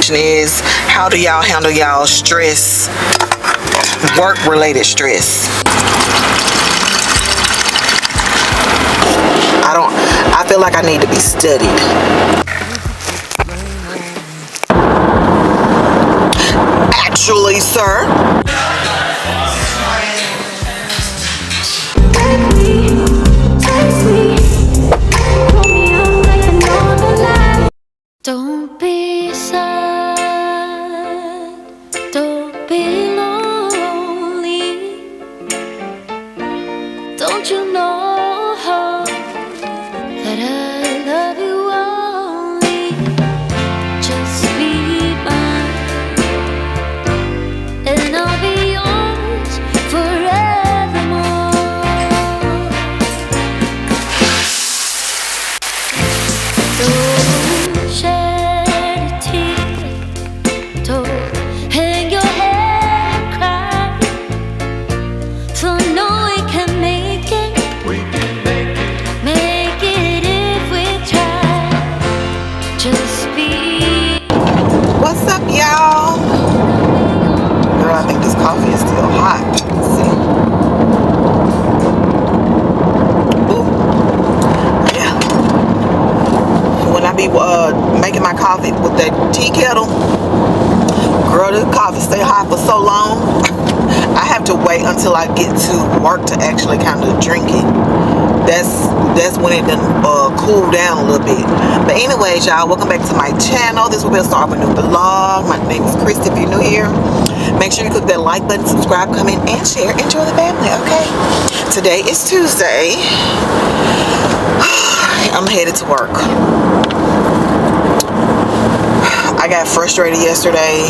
Is how do y'all handle y'all stress, work-related stress? I feel like I need to be studied. Actually, sir. Don't be sad, don't be lonely. Don't you know that I love you only? Just be mine, and I'll be yours forevermore. Don't shed a tear, don't hang your head and cry, for no one can make it. We can make it if we try. Just be. What's up, y'all? Girl, I think this coffee is still hot. Let's see. Ooh. Yeah. When I be making my coffee with that tea kettle, girl, this coffee stay hot for so long. I have to wait until I get to work to actually kind of drink it. That's when it done cool down a little bit. But anyways, y'all, welcome back to my channel. This will be a start of a new vlog. My name is Christy. If you're new here, make sure you click that like button, subscribe, comment, and share. Enjoy the family, okay? Today is Tuesday. I'm headed to work. I got frustrated yesterday,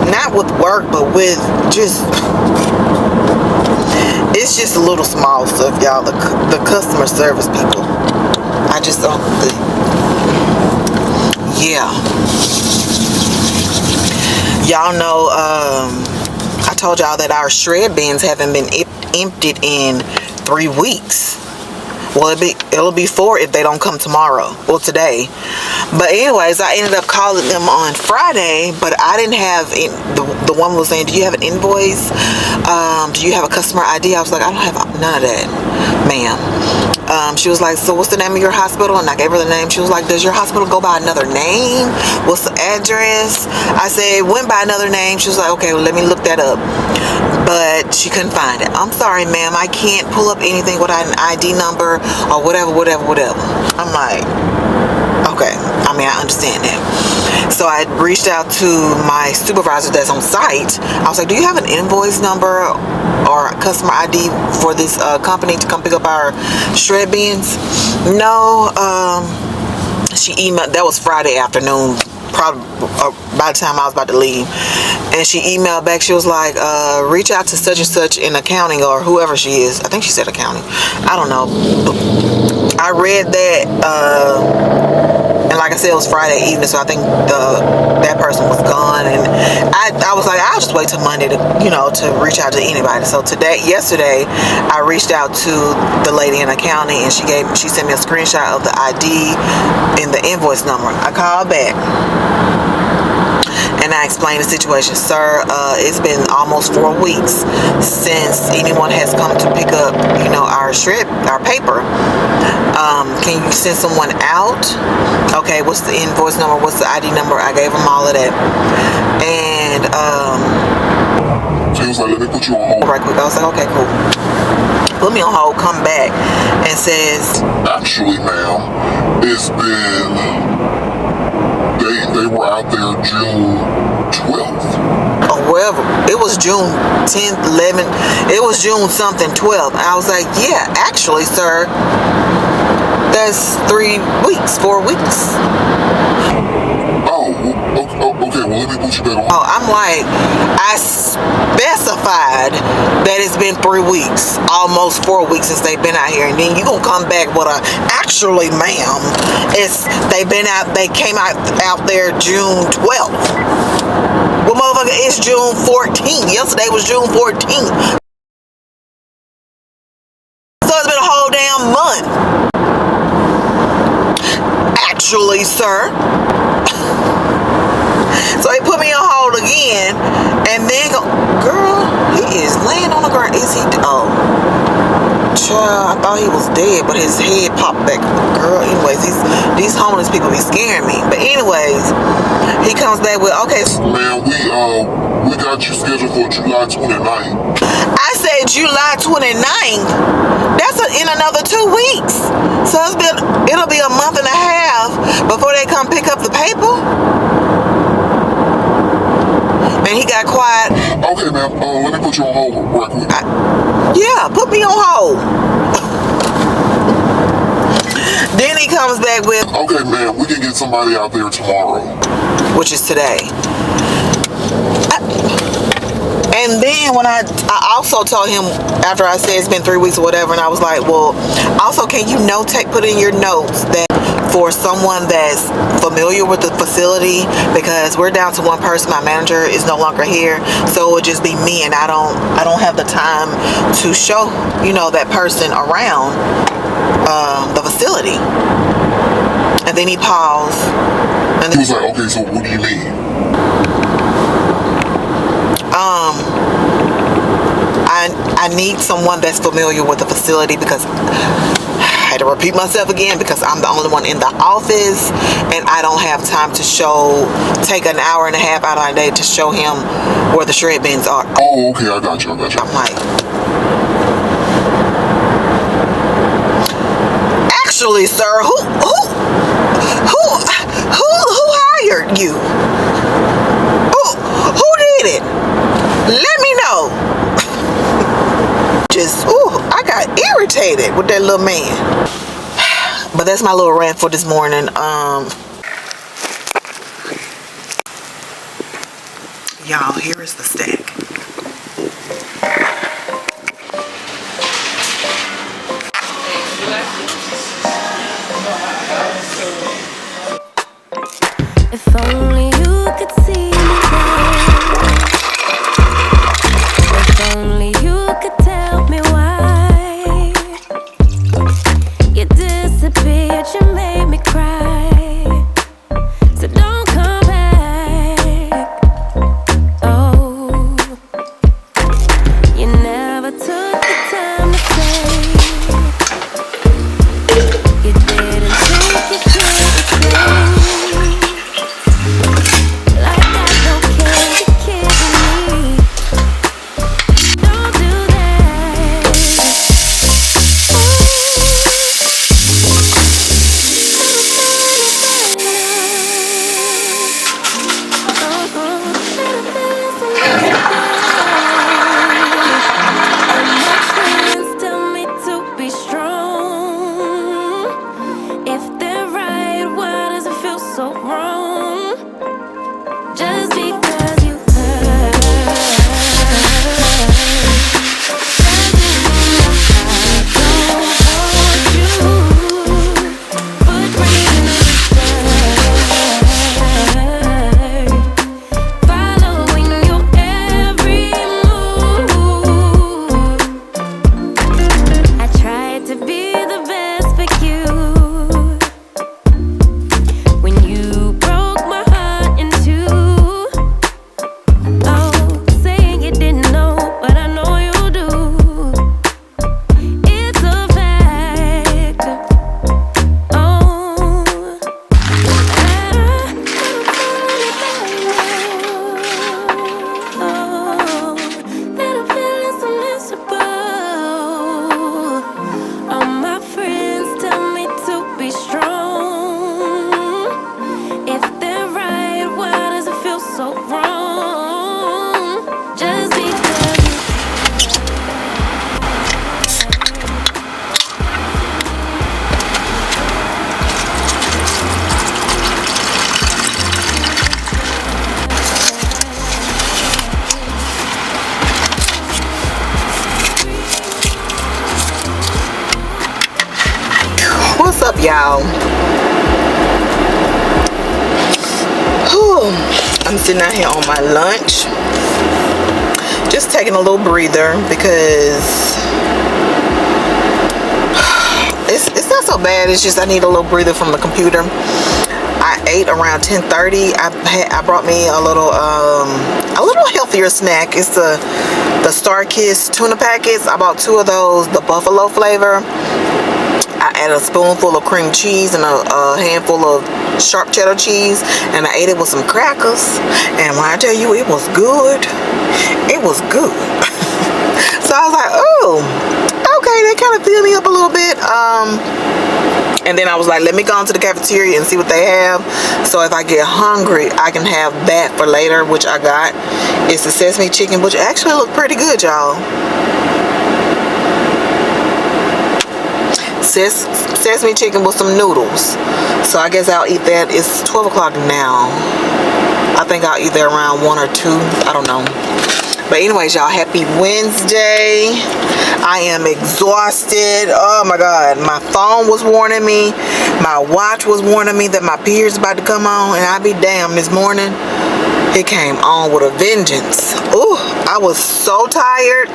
not with work, but with just, it's just a little small stuff, y'all. The customer service people, I just don't, yeah. Y'all know, I told y'all that our shred bins haven't been emptied in 3 weeks. Well, it'll be 4 if they don't come tomorrow. Well, today. But anyways, I ended up calling them on Friday, but I didn't have the one was saying, do you have an invoice? Do you have a customer ID? I was like, I don't have none of that, ma'am. She was like, so what's the name of your hospital? And I gave her the name. She was like, does your hospital go by another name? What's the address? I said, it went by another name. She was like, okay, well, let me look that up. But she couldn't find it. I'm sorry, ma'am, I can't pull up anything without an ID number or whatever. I'm like, okay, I mean, I understand that. So I reached out to my supervisor that's on site. I was like, do you have an invoice number or customer ID for this company to come pick up our shred bins? No. She emailed, that was Friday afternoon, probably by the time I was about to leave, and she emailed back. She was like, reach out to such and such in accounting, or whoever she is. I think she said accounting, I don't know. I read that, and like I said, it was Friday evening, so I think that person was gone, and I was like, I'll just wait till Monday to reach out to anybody. So yesterday I reached out to the lady in accounting, and she sent me a screenshot of the ID and the invoice number. I called back and I explained the situation. Sir, it's been almost 4 weeks since anyone has come to pick up, our paper. Can you send someone out? Okay, what's the invoice number? What's the ID number? I gave them all of that. And she was like, let me put you on hold right quick. I was like, okay, cool. Put me on hold, come back, and says, actually, ma'am, it's been, they were out there June 12th. or wherever. It was June 10th, 11th. It was June something, 12th. I was like, yeah, actually, sir, that's 3 weeks, 4 weeks. Oh, okay, well, let me put you back on. Oh, I'm like, I specified that it's been 3 weeks, almost 4 weeks since they've been out here, and then you gonna come back with actually, ma'am, they came out there June 12th. Well, motherfucker, it's June 14th. Yesterday was June 14th. So it's been a whole damn month. Actually, sir. So he put me on hold again, and then girl, he is laying on the ground. Is he? Oh, child, I thought he was dead, but his head popped back. Girl, anyways, these homeless people be scaring me. But anyways, he comes back with, okay, Man, we got you scheduled for July 29th. I said July 29th. That's in another 2 weeks. So it'll be a month and a half before they come pick up the paper. And he got quiet. Okay, man. Let me put you on hold real quick. Yeah, put me on hold. Then he comes back with, Okay, man. We can get somebody out there tomorrow. which is today. And then when I also told him after I said it's been 3 weeks or whatever, and I was like, well, also can you put in your notes that for someone that's familiar with the facility, because we're down to one person, my manager is no longer here, so it would just be me, and I don't have the time to show that person around the facility. And then he paused, and then He was like, okay, so what do you mean? I need someone that's familiar with the facility, because I had to repeat myself again, because I'm the only one in the office and I don't have time to take an hour and a half out of my day to show him where the shred bins are. Oh, okay, I got you. I'm like, actually, sir, who hired you? Who did it? Let me know. I got irritated with that little man. But that's my little rant for this morning. Y'all, here is the stack. If only you could see me now. If only you could tell me why you disappeared, you made me cry. So don't come back. Oh, you never took the time to say. You didn't think you could explain. Like I don't care, you're kidding me. Don't do that. And my friends tell me to be strong. If they're right, why does it feel so wrong? Just because you hurt doesn't mean I don't want you. Footprints in the dirt, following your every move. I tried to be the best for you. When you broke my heart in two. Oh, saying you didn't know, but I know you do. It's a fact. Oh, that I'm feeling so miserable. All my friends tell me to be strong. If they're right, why does it feel so wrong? Just because What's up, y'all? Whew. I'm sitting out here on my lunch, just taking a little breather, because it's not so bad. It's just I need a little breather from the computer. I ate around 10:30. I brought me a little healthier snack. It's the Star Kiss tuna packets. I bought 2 of those, the buffalo flavor. I added a spoonful of cream cheese and a handful of sharp cheddar cheese, and I ate it with some crackers. And when I tell you, it was good. It was good. So I was like, oh, okay, that kind of filled me up a little bit. And then I was like, let me go into the cafeteria and see what they have. So if I get hungry, I can have that for later, which I got. It's the sesame chicken, which actually looked pretty good, y'all. Sesame chicken with some noodles. So I guess I'll eat that. It's 12 o'clock now. I think I'll eat that around 1 or 2. I don't know. But anyways, y'all, happy Wednesday. I am exhausted. Oh my God. My phone was warning me. My watch was warning me that my period's about to come on. And I be damned, this morning, it came on with a vengeance. Ooh, I was so tired.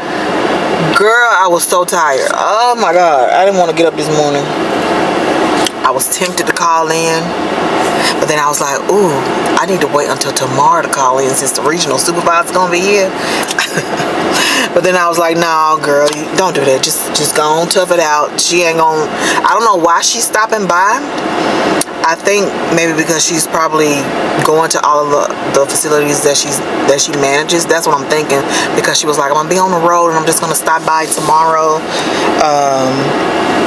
Girl, I was so tired. Oh my God. I didn't want to get up this morning. I was tempted to call in. But then I was like, ooh, I need to wait until tomorrow to call in since the regional supervisor's going to be here. But then I was like, no, girl, don't do that. Just go on, tough it out. She ain't going to... I don't know why she's stopping by. I think maybe because she's probably going to all of the facilities that she manages. That's what I'm thinking. Because she was like, I'm going to be on the road and I'm just going to stop by tomorrow.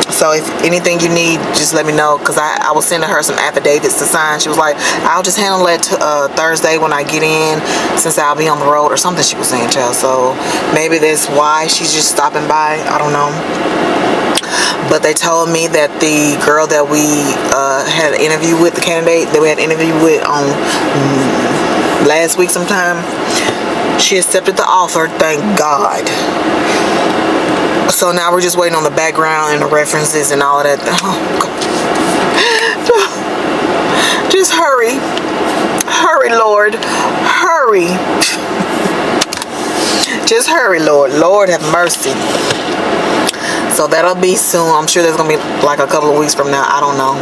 So if anything you need, just let me know. Because I was sending her some affidavits to sign. She was like, I'll just handle that Thursday when I get in, since I'll be on the road or something she was saying, child. So maybe that's why she's just stopping by. I don't know. But they told me that the girl that we had an interview with, the candidate that we had an interview with on last week sometime, she accepted the offer, thank God. So now we're just waiting on the background and the references and all of that. Oh, God. Just hurry. Hurry, Lord. Hurry. Just hurry, Lord. Lord have mercy. So that'll be soon. I'm sure there's going to be like a couple of weeks from now. I don't know.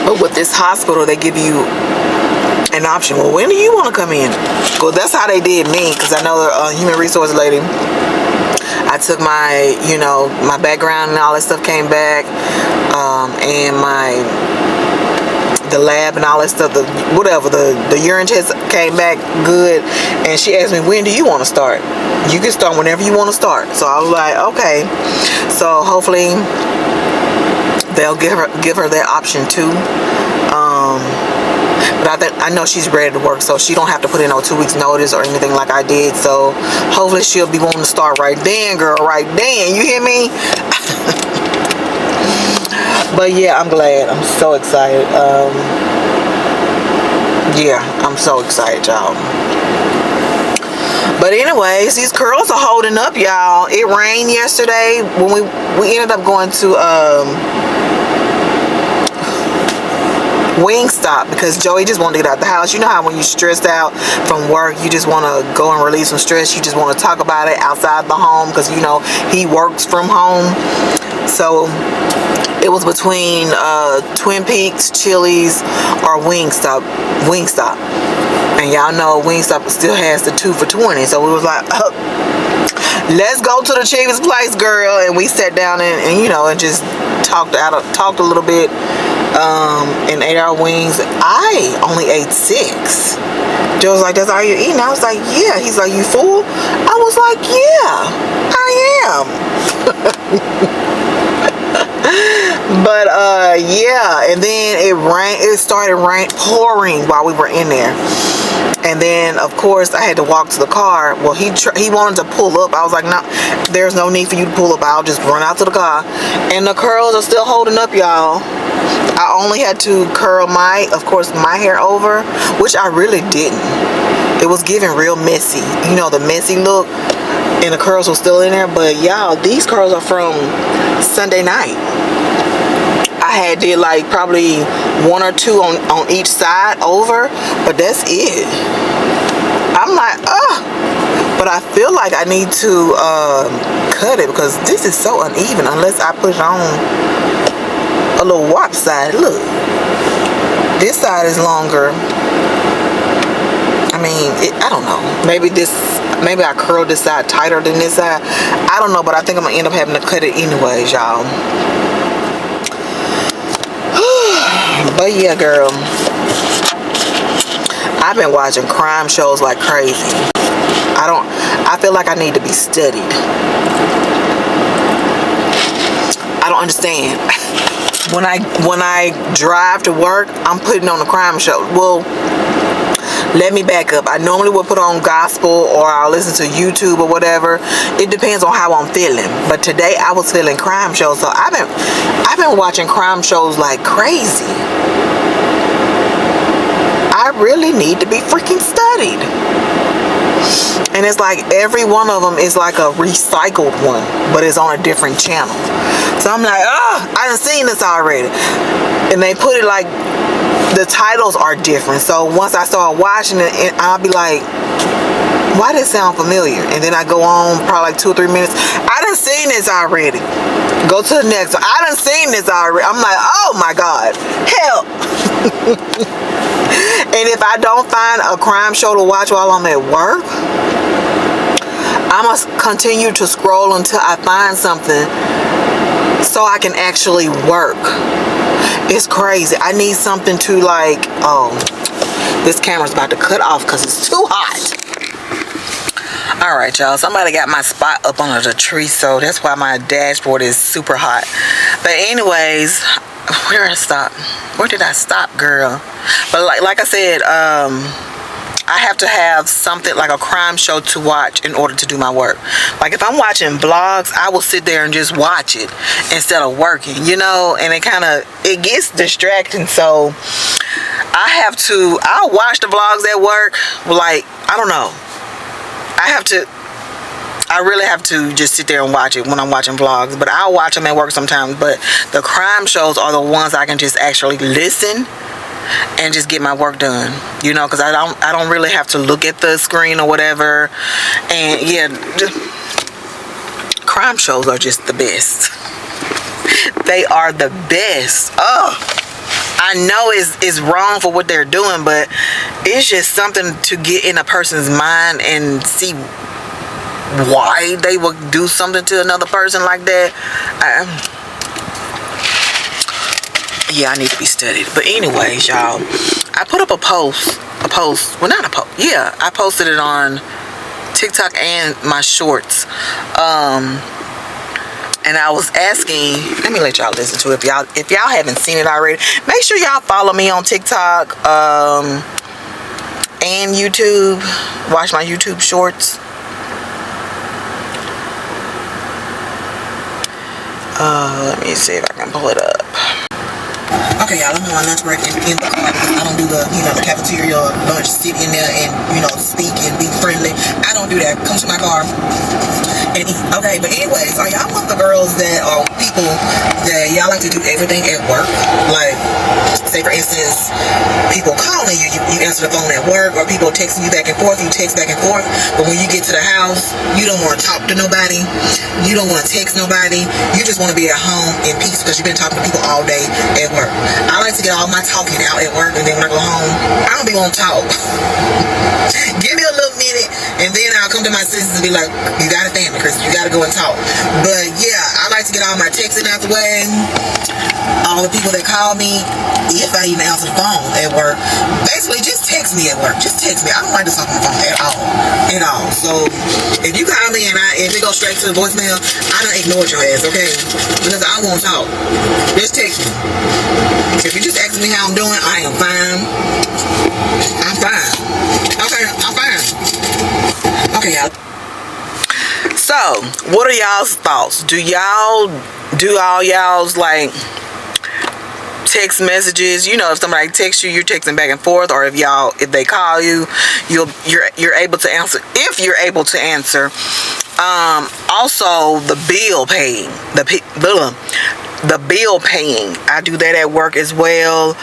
But with this hospital, they give you an option. Well, when do you want to come in? Well, that's how they did me, because I know the human resource lady. I took my, my background and all that stuff came back. And the lab and all that stuff, the urine test came back good. And she asked me, when do you want to start? You can start whenever you want to start. So I was like, okay. So hopefully they'll give her that option too. But I know she's ready to work, so she don't have to put in no 2 weeks notice or anything like I did. So hopefully she'll be wanting to start right then, girl, right then. You hear me? But yeah, I'm glad. I'm so excited. Yeah, I'm so excited, y'all. But anyways, these curls are holding up, y'all. It rained yesterday when we ended up going to Wingstop because Joey just wanted to get out the house. You know how when you're stressed out from work, you just want to go and release some stress. You just want to talk about it outside the home because, he works from home. So it was between Twin Peaks, Chili's, or Wingstop. And y'all know Wingstop still has the 2 for $20. So we was like, let's go to the cheapest place, girl. And we sat down and just talked a little bit. And ate our wings. I only ate 6. Joe was like, that's all you're eating? I was like, yeah. He's like, you full? I was like, yeah, I am. But yeah, and then it started pouring while we were in there. And then of course I had to walk to the car. Well, he wanted to pull up. I was like, no, there's no need for you to pull up. I'll just run out to the car. And the curls are still holding up, y'all. I only had to curl my hair over, which I really didn't. It was giving real messy. The messy look, and the curls were still in there. But y'all, these curls are from Sunday night. I did like probably 1 or 2 on each side over, but that's it. I'm like, but I feel like I need to cut it because this is so uneven unless I put it on. a little lopsided. Look, this side is longer. I mean, I don't know. Maybe I curled this side tighter than this side. I don't know, but I think I'm gonna end up having to cut it anyways, y'all. But yeah, girl, I've been watching crime shows like crazy. I feel like I need to be studied. I don't understand. When I drive to work, I'm putting on a crime show. Well, let me back up. I normally would put on gospel or I'll listen to YouTube or whatever. It depends on how I'm feeling. But today I was feeling crime shows, so I've been watching crime shows like crazy. I really need to be freaking studied. And it's like every one of them is like a recycled one, but it's on a different channel. So I'm like, I done seen this already. And they put it like the titles are different. So once I start watching it, I'll be like, why does it sound familiar? And then I go on probably like 2 or 3 minutes. I done seen this already. Go to the next one. I done seen this already. I'm like, oh my God, help. And if I don't find a crime show to watch while I'm at work, I must continue to scroll until I find something so I can actually work. It's crazy. I need something to like, oh, this camera's about to cut off because it's too hot. All right, y'all, somebody got my spot up under the tree, so that's why my dashboard is super hot. But anyways, where did I stop? Where did I stop, girl? But like I said, I have to have something like a crime show to watch in order to do my work. Like if I'm watching vlogs, I will sit there and just watch it instead of working, you know, and it gets distracting. So I'll watch the vlogs at work. Like, I don't know. I really have to just sit there and watch it when I'm watching vlogs, but I'll watch them at work sometimes. But the crime shows are the ones I can just actually listen and just get my work done, you know, because I don't really have to look at the screen or whatever. And yeah, crime shows are just the best. They are the best. I know it's wrong for what they're doing, but it's just something to get in a person's mind and see why they would do something to another person like that. Yeah, I need to be studied. But anyways, y'all, I put up a post. Well, not a post. Yeah, I posted it on TikTok and my shorts. And I was asking, let me let y'all listen to it. If y'all haven't seen it already, make sure y'all follow me on TikTok and YouTube. Watch my YouTube shorts. Let me see if I can pull it up. Okay, y'all, I'm on lunch break in the car because I don't do the cafeteria or lunch, sit in there and, speak and be friendly. I don't do that. Come to my car and eat. Okay, but anyways, are y'all one of the girls that are people that y'all like to do everything at work? Like, say for instance, people calling you answer the phone at work, or people texting you back and forth, you text back and forth, but when you get to the house, you don't want to talk to nobody, you don't want to text nobody, you just want to be at home in peace because you've been talking to people all day at work. I like to get all my talking out at work, and then when I go home, I don't be want to talk. Give me a little minute, and then I'll come to my senses and be like, you gotta stand me, Chris, you gotta go and talk. But yeah, I like to get all my texting out the way. All the people that call me, if I even answer the phone at work, basically just text me at work. Just text me. I don't like to talk on the phone at all. At all. So if you call me and if it goes straight to the voicemail, I done ignored your ass, okay? Because I won't talk. Just text me. If you just ask me how I'm doing, I am fine. I'm fine. Okay, I'm fine. Okay, y'all. So, what are y'all's thoughts? Do y'all do all y'all's like text messages? If somebody texts you, you're texting back and forth, or if they call you, you're able to answer. If you're able to answer. Also, the bill paying. The bill paying. I do that at work as well.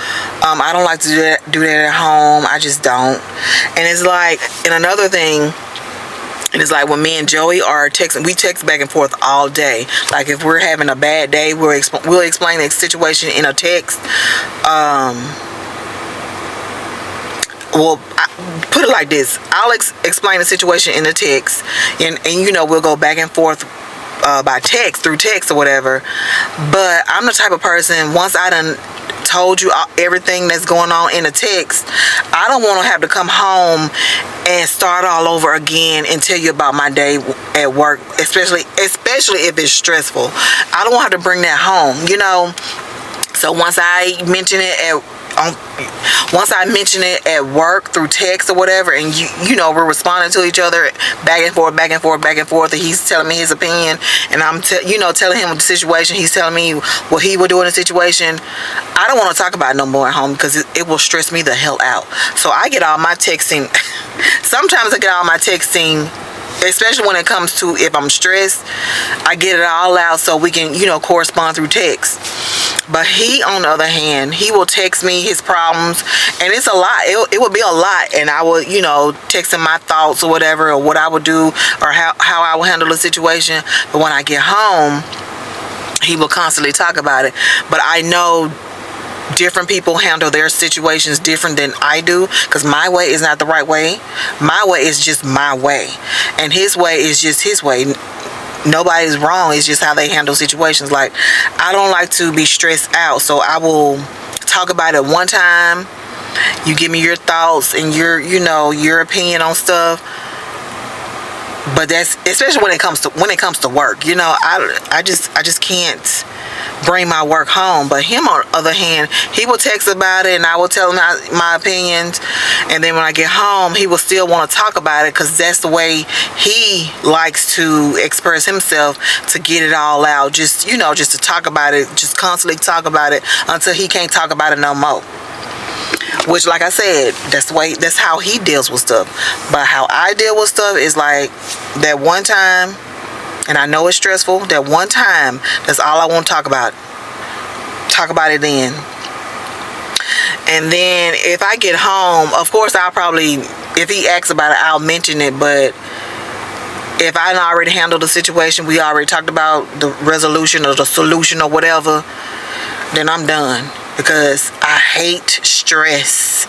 I don't like to do that at home. I just don't. And it's like, and another thing, And it's like when me and Joey are texting, we text back and forth all day. Like if we're having a bad day, we'll explain the situation in a text. Well, put it like this. I'll explain the situation in the text, and you know, we'll go back and forth by text, through text or whatever. But I'm the type of person, once I done told you everything that's going on in the text, I don't want to have to come home and start all over again and tell you about my day at work, especially if it's stressful. I don't want to have to bring that home, you know. So once I mention it at work through text or whatever, and you know, we're responding to each other back and forth, and he's telling me his opinion, and I'm telling him the situation, he's telling me what he would do in the situation. I don't want to talk about it no more at home because it will stress me the hell out. So I get all my texting. Sometimes I get all my texting, especially when it comes to if I'm stressed, I get it all out so we can, you know, correspond through text. But he, on the other hand, he will text me his problems, and it's a lot. It would be a lot, and I would, you know, text him my thoughts or whatever, or what I would do, or how I would handle the situation. But when I get home, he will constantly talk about it. But I know different people handle their situations different than I do, because my way is not the right way. My way is just my way, and his way is just his way. Nobody's wrong. It's just how they handle situations. Like, I don't like to be stressed out, so I will talk about it one time. You give me your thoughts and your opinion on stuff. But that's especially when it comes to work. You know, I just can't bring my work home. But him, on the other hand, he will text about it, and I will tell him my opinions. And then when I get home, he will still want to talk about it, because that's the way he likes to express himself, to get it all out. Just to talk about it, just constantly talk about it until he can't talk about it no more. Which, like I said, that's how he deals with stuff. But how I deal with stuff is like that one time, and I know it's stressful, that one time, that's all I want to talk about. Talk about it then. And then if I get home, of course I'll probably, if he asks about it, I'll mention it. But if I already handled the situation, we already talked about the resolution or the solution or whatever, then I'm done. Because I hate stress.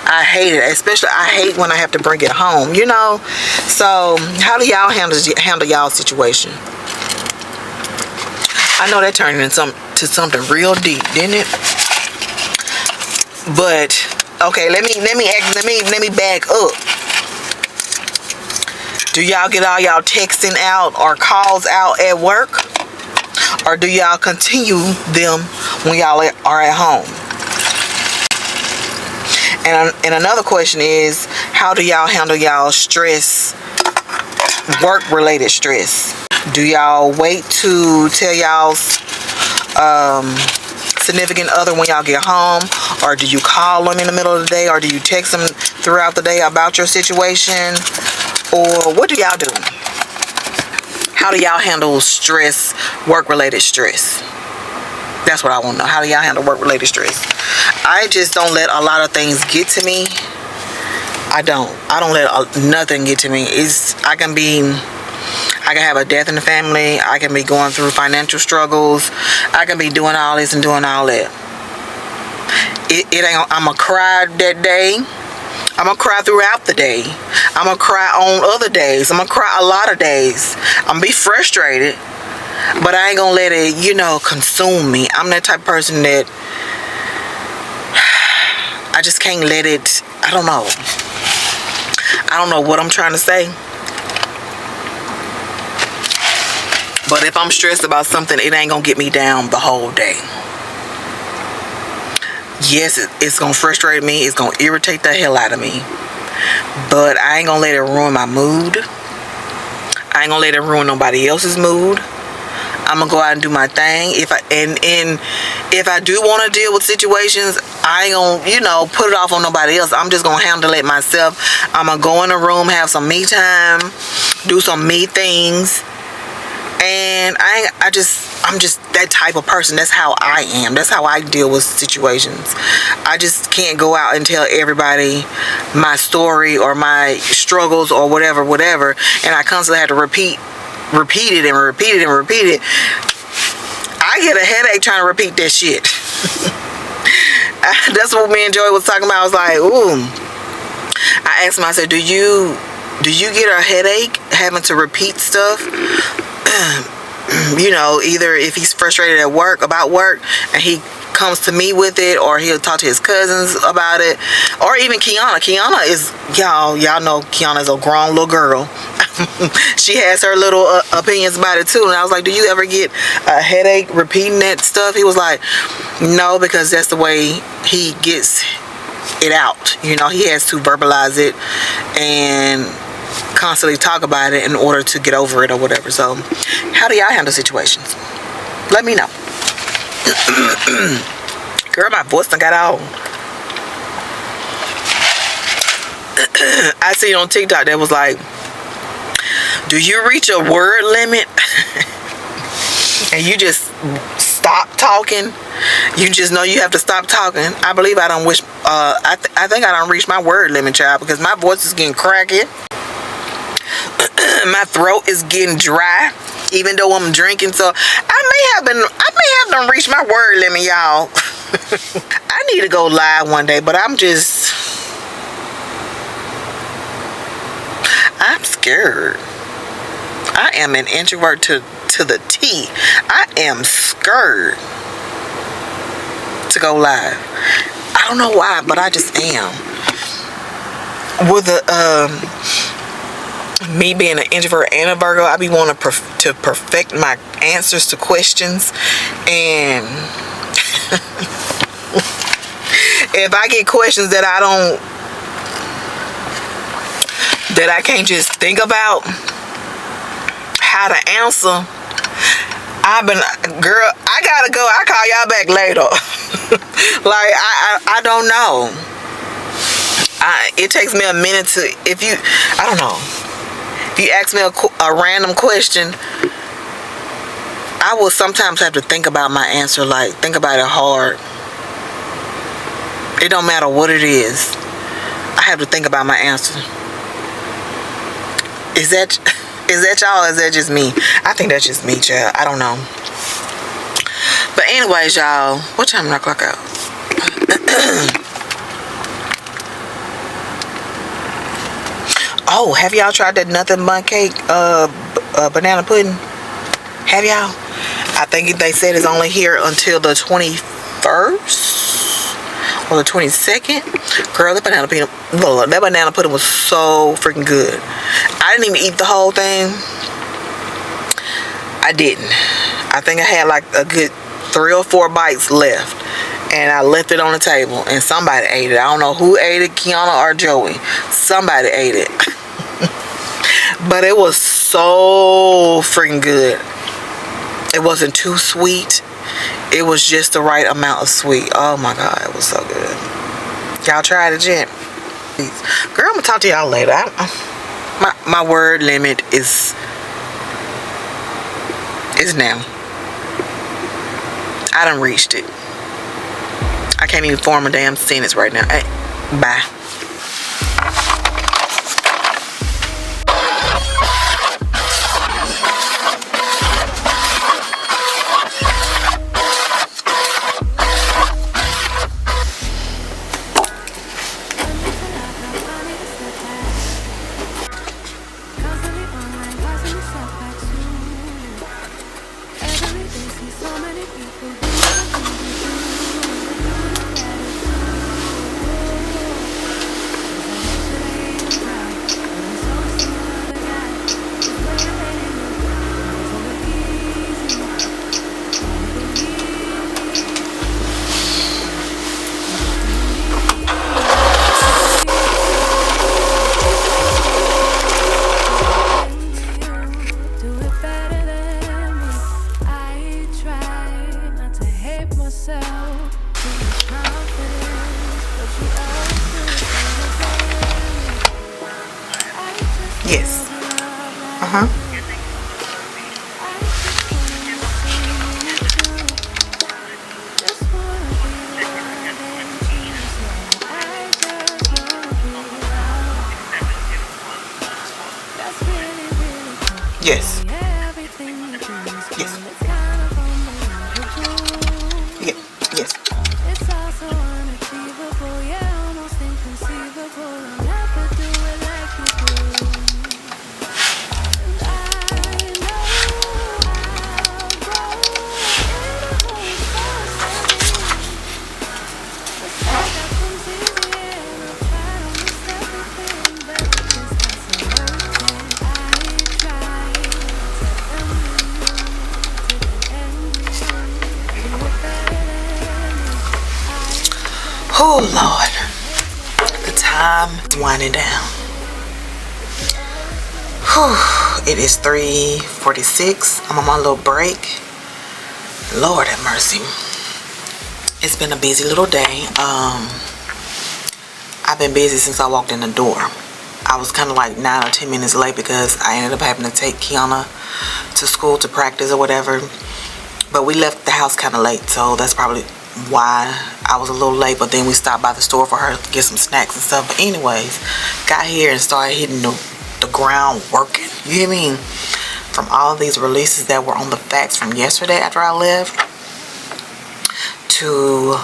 I hate it. Especially I hate when I have to bring it home, you know. So how do y'all handle y'all situation? I know that turned into something real deep, didn't it? But okay, let me back up. Do y'all get all y'all texting out or calls out at work? Or do y'all continue them when y'all are at home? And another question is, how do y'all handle y'all stress, work-related stress? Do y'all wait to tell y'all's significant other when y'all get home? Or do you call them in the middle of the day? Or do you text them throughout the day about your situation? Or what do y'all do? How do y'all handle stress, work-related stress? That's what I want to know. How do y'all handle work-related stress? I just don't let a lot of things get to me. I don't let nothing get to me. I can have a death in the family. I can be going through financial struggles. I can be doing all this and doing all that. I'm going to cry that day. I'm going to cry throughout the day. I'm going to cry on other days. I'm going to cry a lot of days. I'm going to be frustrated. But I ain't going to let it, consume me. I'm that type of person that I just can't let it. I don't know what I'm trying to say. But if I'm stressed about something, it ain't going to get me down the whole day. Yes, it's going to frustrate me. It's going to irritate the hell out of me. But I ain't going to let it ruin my mood. I ain't going to let it ruin nobody else's mood. I'm going to go out and do my thing. If I do want to deal with situations, I ain't going to, put it off on nobody else. I'm just going to handle it myself. I'm going to go in the room, have some me time, do some me things. And I'm just that type of person. That's how I am. That's how I deal with situations. I just can't go out and tell everybody my story or my struggles or whatever, and I constantly have to repeat it and repeat it and repeat it. I get a headache trying to repeat that shit. That's what me and Joey was talking about. I was like, ooh. I asked him, I said, do you get a headache having to repeat stuff? You know, either if he's frustrated at work, about work, and he comes to me with it, or he'll talk to his cousins about it, or even Kiana. Kiana is, y'all know Kiana is a grown little girl. She has her little opinions about it too, and I was like, do you ever get a headache repeating that stuff? He was like, no, because that's the way he gets it out. You know, he has to verbalize it and constantly talk about it in order to get over it or whatever. So how do y'all handle situations? Let me know. Girl, my voice done got out. I seen on TikTok that was like, do you reach a word limit and you just stop talking? You just know you have to stop talking. I believe I don't wish I think I don't reach my word limit, child, because my voice is getting cracky. My throat is getting dry, even though I'm drinking. So I may have done reached my word limit, y'all. I need to go live one day, but I'm scared. I am an introvert to the T. I am scared to go live. I don't know why, but I just am. With me being an introvert and a Virgo, I be wanting to perfect my answers to questions, and if I get questions that I can't just think about how to answer, I gotta go. I call y'all back later. Like I don't know. It takes me a minute to, I don't know. If you ask me a random question, I will sometimes have to think about my answer, like think about it hard. It don't matter what it is. I have to think about my answer. Is that y'all, or is that just me? I think that's just me, child. I don't know. But anyways, y'all, what time did I clock out? Oh, have y'all tried that nothing bun cake, banana pudding? Have y'all? I think they said it's only here until the 21st or the 22nd. Girl, that banana pudding was so freaking good. I didn't even eat the whole thing. I didn't. I think I had like a good 3 or 4 bites left, and I left it on the table, and somebody ate it. I don't know who ate it, Kiana or Joey. Somebody ate it. But it was so freaking good. It wasn't too sweet. It was just the right amount of sweet. Oh my God, it was so good. Y'all tried it yet? Girl, I'm gonna talk to y'all later. My word limit is now. I done reached it. I can't even form a damn sentence right now. Hey, bye. Yes. Yes. Yes. Yeah. Yes. It's also unachievable, yeah, almost inconceivable. I'll never do it like you do. And I know I'll grow in a whole the stuff that comes easy, and I've tried almost everything, but it just hasn't worked. And I try to Oh Lord, the time is winding down. Whew. It is 3:46. I'm on my little break. Lord have mercy. It's been a busy little day. I've been busy since I walked in the door. I was kind of like 9 or 10 minutes late because I ended up having to take Kiana to school to practice or whatever. But we left the house kind of late, so that's probably why I was a little late. But then we stopped by the store for her to get some snacks and stuff. But anyways, got here and started hitting the ground working. You hear me? From all of these releases that were on the fax from yesterday after I left, to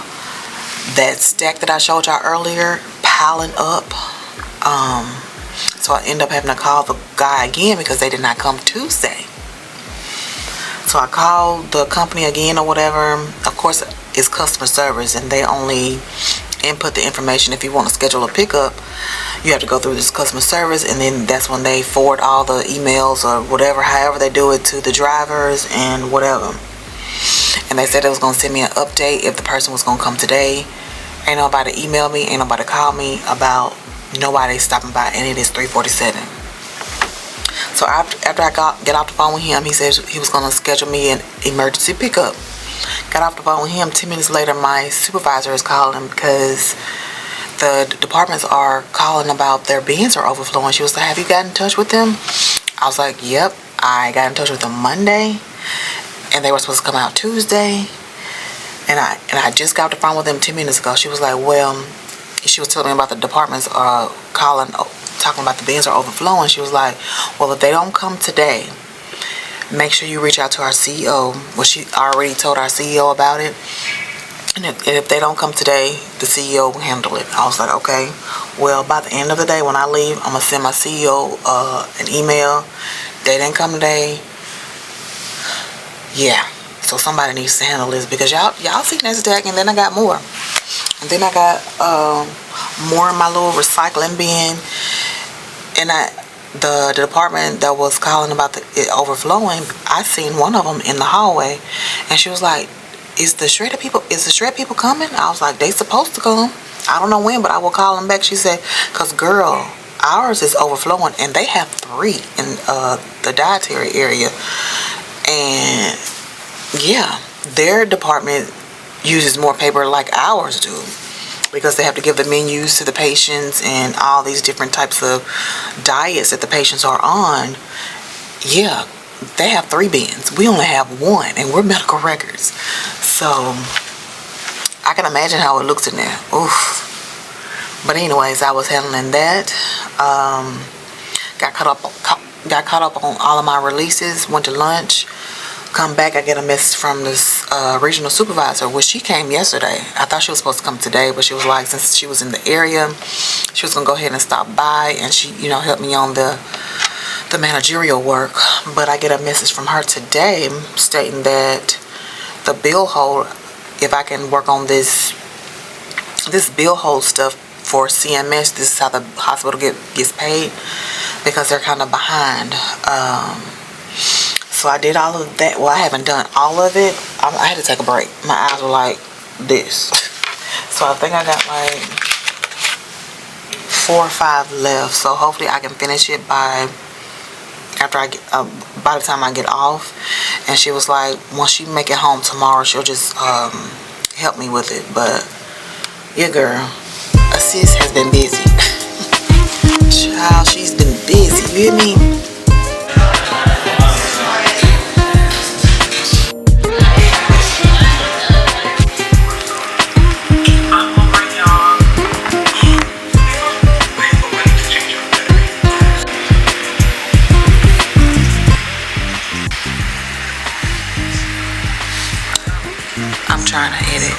that stack that I showed y'all earlier piling up. So I end up having to call the guy again because they did not come Tuesday. So I called the company again or whatever. Of course, it's customer service and they only input the information. If you want to schedule a pickup, you have to go through this customer service, and then that's when they forward all the emails or whatever, however they do it, to the drivers and whatever. And they said it was going to send me an update if the person was going to come today. Ain't nobody emailed me, ain't nobody called me about nobody stopping by, and it is 3:47. So after I get off the phone with him, he said he was going to schedule me an emergency pickup. Got off the phone with him. 10 minutes later, my supervisor is calling because the departments are calling about their bins are overflowing. She was like, have you gotten in touch with them? I was like, yep, I got in touch with them Monday, and they were supposed to come out Tuesday. And I just got off the phone with them 10 minutes ago. She was like, well, she was telling me about the departments calling, talking about the bins are overflowing. She was like, well, if they don't come today, make sure you reach out to our CEO. Well, she already told our CEO about it. And if they don't come today, the CEO will handle it. I was like, okay. Well, by the end of the day, when I leave, I'm going to send my CEO an email. They didn't come today. Yeah. So somebody needs to handle this because y'all seen that stack, and then I got more. And then I got more in my little recycling bin. And the department that was calling about it overflowing, I seen one of them in the hallway, and she was like, is the shred people coming? I was like, they supposed to come. I don't know when, but I will call them back. She said, because girl, ours is overflowing, and they have 3 in the dietary area. And yeah, their department uses more paper like ours do, because they have to give the menus to the patients and all these different types of diets that the patients are on. Yeah, they have 3 bins. We only have 1, and we're medical records. So I can imagine how it looks in there. Oof. But anyways, I was handling that. Got caught up on all of my releases. Went to lunch. Come back, I get a message from this regional supervisor. Well, she came yesterday. I thought she was supposed to come today, but she was like, since she was in the area, she was gonna go ahead and stop by, and she, helped me on the managerial work. But I get a message from her today stating that the bill hold, if I can work on this bill hold stuff for CMS, this is how the hospital gets paid, because they're kind of behind. So I did all of that. Well, I haven't done all of it. I had to take a break. My eyes were like this. So I think I got like 4 or 5 left. So hopefully I can finish it by the time I get off. And she was like, once she make it home tomorrow, she'll just help me with it. But yeah, girl, a sis has been busy. Child, she's been busy. You hear me? it.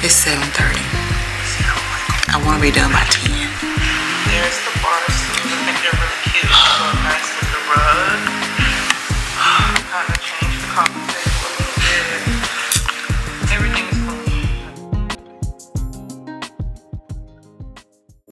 It's 7:30. I want to be done by 10. There's the bar stools. I think they're really cute. So nice with the rug.